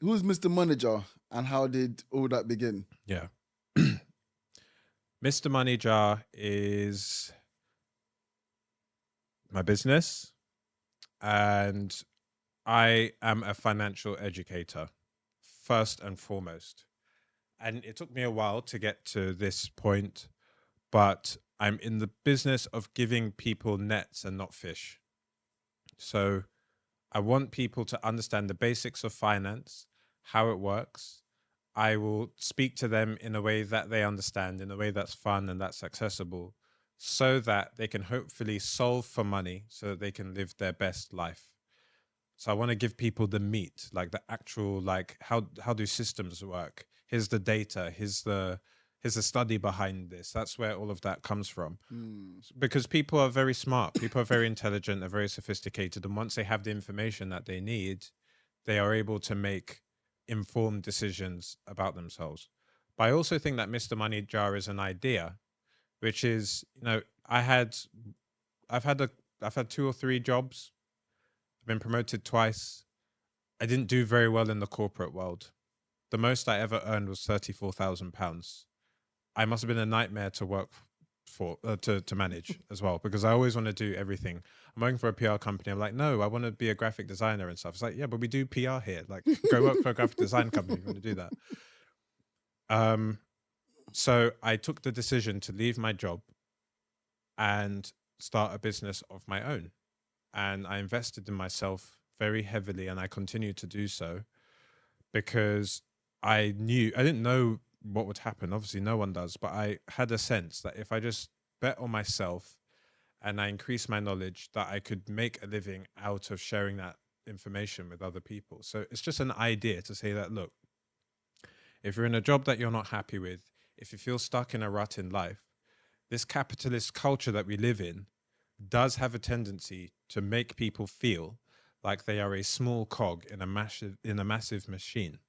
Who's Mr Moneyjar and how did all that begin? Yeah. Mr. Moneyjar is my business, and I am a financial educator, first and foremost. And it took me a while to get to this point, but I'm in the business of giving people nets and not fish. So I want people to understand the basics of finance, how it works. I will speak to them in a way that they understand, in a way that's fun and that's accessible, so that they can hopefully solve for money so that they can live their best life. So I want to give people the meat, like the actual, like how do systems work? Here's the data, here's the study behind this. That's where all of that comes from. Hmm. Because people are very smart, people are very intelligent, they're very sophisticated, and once they have the information that they need, they are able to make informed decisions about themselves. But I also think that Mr. Money Jar is an idea, which is, I've had a I've had two or three jobs. I've been promoted twice. I didn't do very well in the corporate world. The most I ever earned was £34,000. I must have been a nightmare to work for, to manage as well, because I always want to do everything. I'm working for a PR company. I'm like, no, I want to be a graphic designer and stuff. It's like, yeah, but we do PR here. Like, go work for a graphic design company if you want to do that. So I took the decision to leave my job and start a business of my own. And I invested in myself very heavily, and I continue to do so because I didn't know what would happen. Obviously, no one does, but I had a sense that if I just bet on myself and I increase my knowledge, that I could make a living out of sharing that information with other people. So it's just an idea to say that, look, if you're in a job that you're not happy with, if you feel stuck in a rut in life, this capitalist culture that we live in does have a tendency to make people feel like they are a small cog in a massive machine.